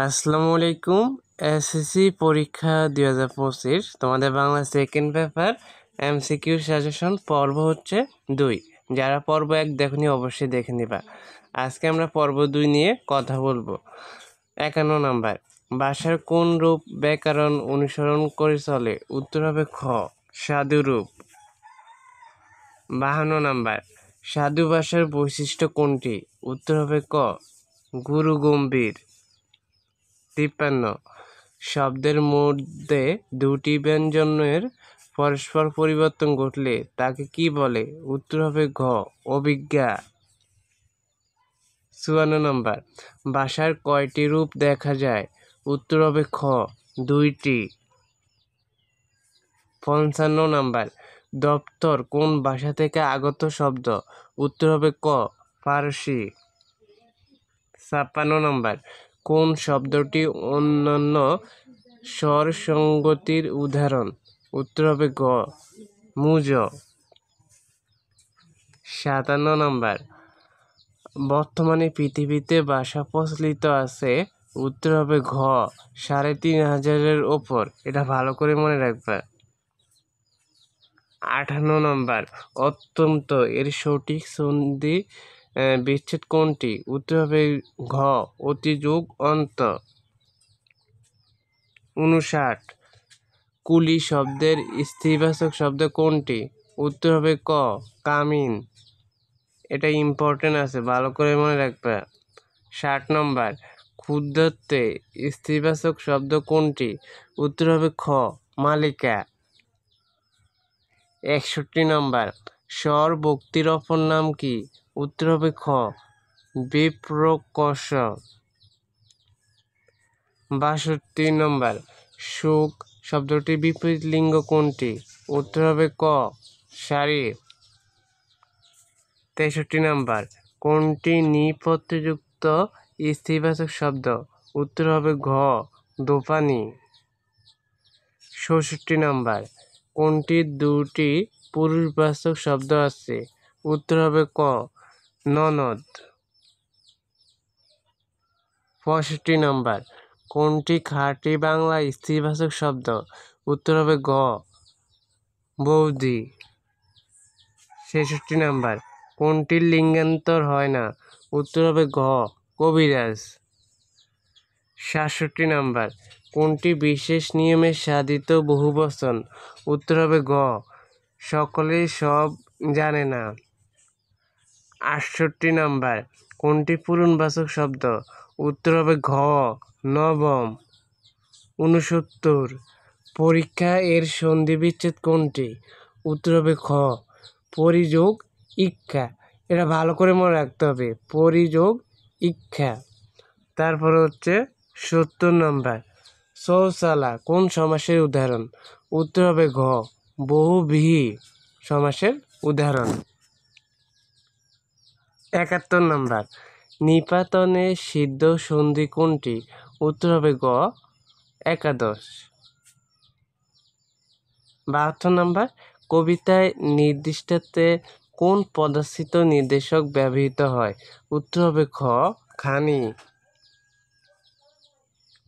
আসসালামু আলাইকুম। এসএসসি পরীক্ষা 2025 তোমাদের Bangla second paper MCQ suggestion পর্ব হচ্ছে 2। যারা পর্ব 1 দেখনি অবশ্যই দেখে নিবা। আজকে আমরা পর্ব 2 নিয়ে কথা বলবো। 51 নাম্বার, ভাষার কোন রূপ ব্যাকরণ অনুসরণ করে চলে? উত্তর হবে খ, সাধু রূপ। 52 নাম্বার, সাধু ভাষার বৈশিষ্ট্য কোনটি? উত্তর হবে ক, গুরু গম্ভীর। 53, শব্দের মধ্যে দুটি ব্যঞ্জনের পরস্পর পরিবর্তন ঘটলে তাকে কি বলে? উত্তর হবে ঘ, অভিজ্ঞা। 54 নাম্বার, ভাষার কয়টি রূপ দেখা যায়? উত্তর হবে খ, 2টি। 55 নাম্বার, দপ্তর কোন ভাষা থেকে আগত শব্দ? উত্তর হবে ক, ফারসি। 56 নাম্বার, কোন শব্দটি অন্যান্য স্বর সংগতির উদাহরণ? উত্তর হবে গ, মুজ। 57 নাম্বার, বর্তমানে পৃথিবীতে ভাষা প্রচলিত আছে? উত্তর হবে ঘ, 3500-এর ওপর। এটা ভালো করে মনে রাখবা। 58 নাম্বার, অত্যন্ত এর সঠিক সন্ধি বিচ্ছেদ কোনটি? উত্তর হবে ঘ, অতি যোগ অন্ত। 59, কুলি শব্দের স্ত্রীবাচক শব্দ কোনটি? উত্তর হবে ক, কামিন। এটা ইম্পর্টেন্ট আছে, ভালো করে মনে রাখবা। 60 নম্বর, ক্ষুদ্রত্বে স্ত্রীবাচক শব্দ কোনটি? উত্তর হবে খ, মালিকা। 61 নম্বর, স্বর ভক্তির অপর নাম কি? উত্তর হবে খ, বিপ্রকর্ষ। 62 নম্বর, সুখ শব্দটির বিপরীত লিঙ্গ কোনটি? উত্তর হবে ক, সারি। 63 নম্বর, কোনটি নিপত্যযুক্ত স্ত্রীবাচক শব্দ? উত্তর হবে ঘ, দোপানি। 64 নম্বর, কোনটির দুটি পুরুষবাচক শব্দ আছে? উত্তর হবে ক, ননদ। 65 নম্বর, কোনটি খাঁটি বাংলা স্ত্রীবাচক শব্দ? উত্তর হবে গ, বৌদি। 66 নম্বর, কোনটির লিঙ্গান্তর হয় না? উত্তর হবে ঘ, কবিরাজ। 67 নম্বর, কোনটি বিশেষ নিয়মে সাধিত বহুবচন? উত্তর হবে ঘ, সকলেই সব জানে না। 68 নম্বর, কোনটি পূরণবাচক শব্দ? উত্তর হবে ঘ, নবম। 69, পরীক্ষা এর সন্ধি বিচ্ছেদ কোনটি? উত্তর হবে খ, পরিযোগ ইক্ষা। এটা ভালো করে মনে রাখতে হবে, পরিযোগ ইক্ষা। তারপরে হচ্ছে 70 নম্বর, শৌচালা কোন সমাসের উদাহরণ? উত্তর হবে ঘ, বহুব্রীহি সমাসের উদাহরণ। 71 নম্বর, নিপাতনে সিদ্ধ সন্ধি কোনটি? উত্তর হবে গ, একাদশ। 72 নম্বর, কবিতায় নির্দিষ্টতে কোন পদস্থিত নির্দেশক ব্যবহৃত হয়? উত্তর হবে খ, খানি।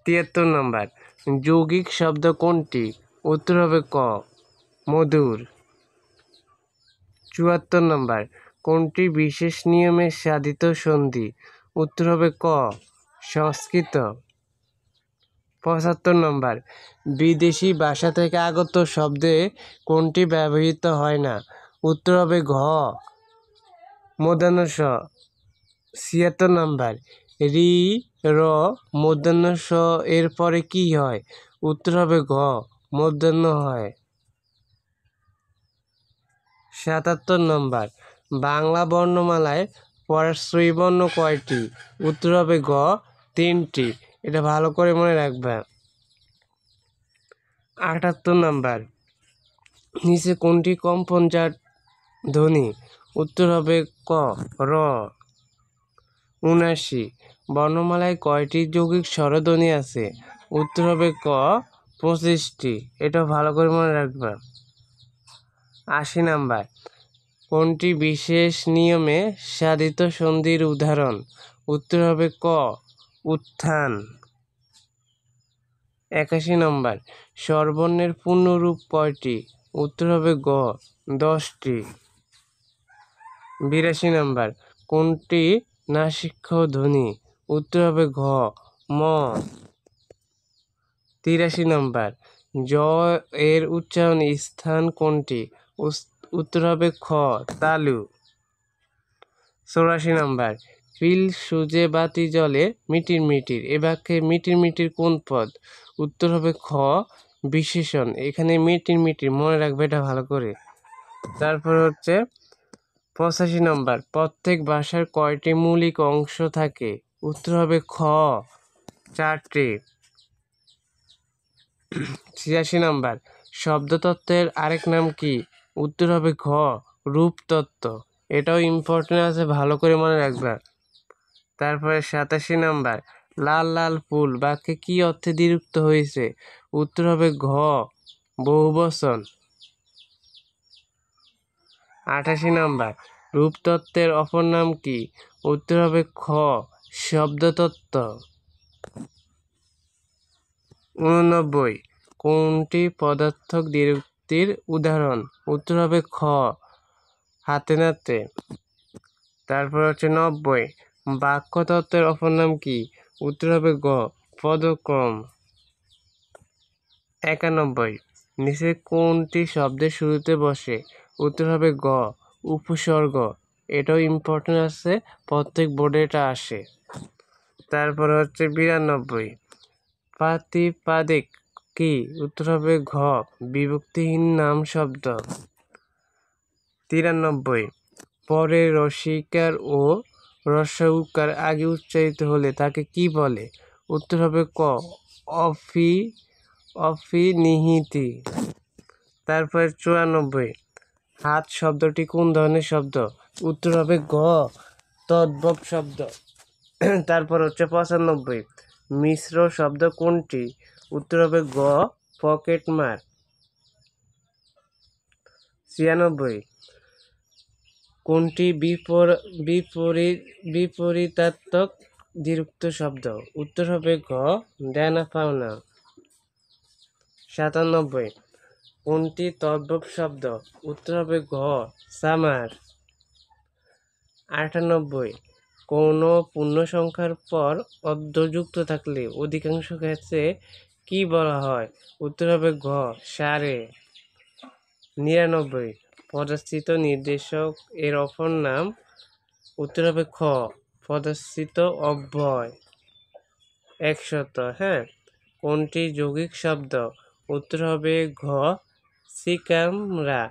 73 নম্বর, যৌগিক শব্দ কোনটি? উত্তর হবে ক, মধুর। 74 নম্বর, কোনটি বিশেষ নিয়মে সাধিত সন্ধি? উত্তর হবে ক, সংস্কৃত। 75 নম্বর, বিদেশি ভাষা থেকে আগত শব্দে কোনটি ব্যবহৃত হয় না? উত্তর হবে ঘ, মূর্ধন্য ষ। 76 নম্বর, রি, র মূর্ধন্য ষ এর পরে কি হয়? উত্তর হবে ঘ, মূর্ধন্য হয়। 77 নম্বর, বাংলা বর্ণমালায় পরাশ্রয়ী বর্ণ কয়টি? উত্তর হবে গ, 3টি। এটা ভালো করে মনে রাখবা। 78 নম্বর, নিচে কোনটি কম্পনজাত ধ্বনি? উত্তর হবে ক, র। 79, বর্ণমালায় কয়টি যৌগিক স্বরধ্বনি আছে? উত্তর হবে ক, 25টি। এটা ভালো করে মনে রাখবা। 80 নাম্বার, কোনটি বিশেষ নিয়মে সাধিত সন্ধির উদাহরণ? উত্তর হবে ক, উত্থান। 81 নম্বর, স্বরবর্ণের পূর্ণরূপ কয়টি? উত্তর হবে গ 10টি। 82 নম্বর, কোনটি নাসিক্য ধ্বনি? উত্তর হবে ঘ ম। 83 নম্বর, জ এর উচ্চারণ স্থান কোনটি? উত্তর হবে খ তালু। 84 নম্বর, পিল সুজে বাতি জলে মিটির মিটির, এ বাক্যে মিটির মিটির কোন পদ? উত্তর হবে খ বিশেষণ। এখানে মিটির মিটির মনে রাখবে এটা ভালো করে। তারপর হচ্ছে 85 নম্বর, প্রত্যেক ভাষার কয়টি মৌলিক অংশ থাকে? উত্তর হবে খ 4টি। 86 নম্বর, শব্দতত্ত্বের আরেক নাম কি? উত্তর হবে ঘ রূপতত্ত্ব। এটাও ইম্পর্টেন্ট আছে, ভালো করে মনে রাখবা। তারপরে 87 নম্বর, লাল লাল ফুল বাক্যে কি অর্থে দ্বিরুক্ত হয়েছে? উত্তর হবে ঘ বহুবচন। 88 নম্বর, রূপতত্ত্বের অপর নাম কি? উত্তর হবে খ শব্দতত্ত্ব। 89, কোনটি পদার্থক দ্বিরুক্তির উদাহরণ? উত্তর হবে খ হাতে নাতে। তারপর হচ্ছে 90, বাক্যতত্ত্বের অপর নাম কি? উত্তর হবে গ পদক্রম। 91, নিচে কোনটি শব্দের শুরুতে বসে? উত্তর হবে গ উপসর্গ। এটাও ইম্পর্টেন্ট আছে, প্রত্যেক বোর্ডে এটা আসে। তারপর হচ্ছে 92, প্রাতিপাদিক কি? উত্তর হবে ঘ বিভক্তিহীন নাম শব্দ। 93, পরে রসিকার ও রস্যউকার আগে উচ্চারিত হলে তাকে কি বলে? উত্তর হবে ক অপিনিহিতি। তারপর 94, হাত শব্দটি কোন ধরনের শব্দ? উত্তর হবে গ তদ্ভব শব্দ। তারপর হচ্ছে 95, মিশ্র শব্দ কোনটি? উত্তর হবে গ পকেট মার। 96, কোনটি বিপরীতার্থক দ্বিরুক্ত শব্দ? উত্তর হবে ঘ দেনা পাওনা। 97, কোনটি তদ্ভব শব্দ? উত্তর হবে ঘ সামার। 98, কোন পূর্ণ সংখ্যার পর অদ্য যুক্ত থাকলে অধিকাংশ ক্ষেত্রে কি বলা হয়? উত্তর হবে ঘ সারে। 99, পদস্থিত নির্দেশক এর অপর নাম? উত্তর হবে খ পদস্থিত অব্যয়। 100, হ্যাঁ, কোনটি যৌগিক শব্দ? উত্তর হবে ঘ সিকামরা।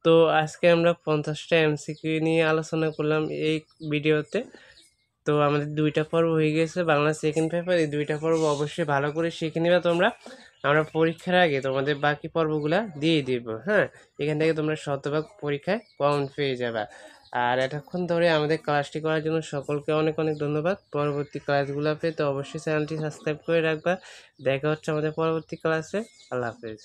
তো আজকে আমরা 50টা এমসিকিউ নিয়ে আলোচনা করলাম এই ভিডিওতে। তো আমাদের 2টা পর্ব হয়ে গেছে বাংলা সেকেন্ড পেপার। এই 2টা পর্ব অবশ্যই ভালো করে শিখে নিবা তোমরা। আমরা পরীক্ষার আগে তোমাদের বাকি পর্বগুলা দিয়ে দিব। হ্যাঁ, এখান থেকে তোমরা শতভাগ পরীক্ষায় কমন পেয়ে যাবা। আর এতক্ষণ ধরে আমাদের ক্লাসটি করার জন্য সকলকে অনেক অনেক ধন্যবাদ। পরবর্তী ক্লাসগুলো পেতে অবশ্যই চ্যানেলটি সাবস্ক্রাইব করে রাখবা। দেখা হচ্ছে আমাদের পরবর্তী ক্লাসে। আল্লাহ হাফেজ।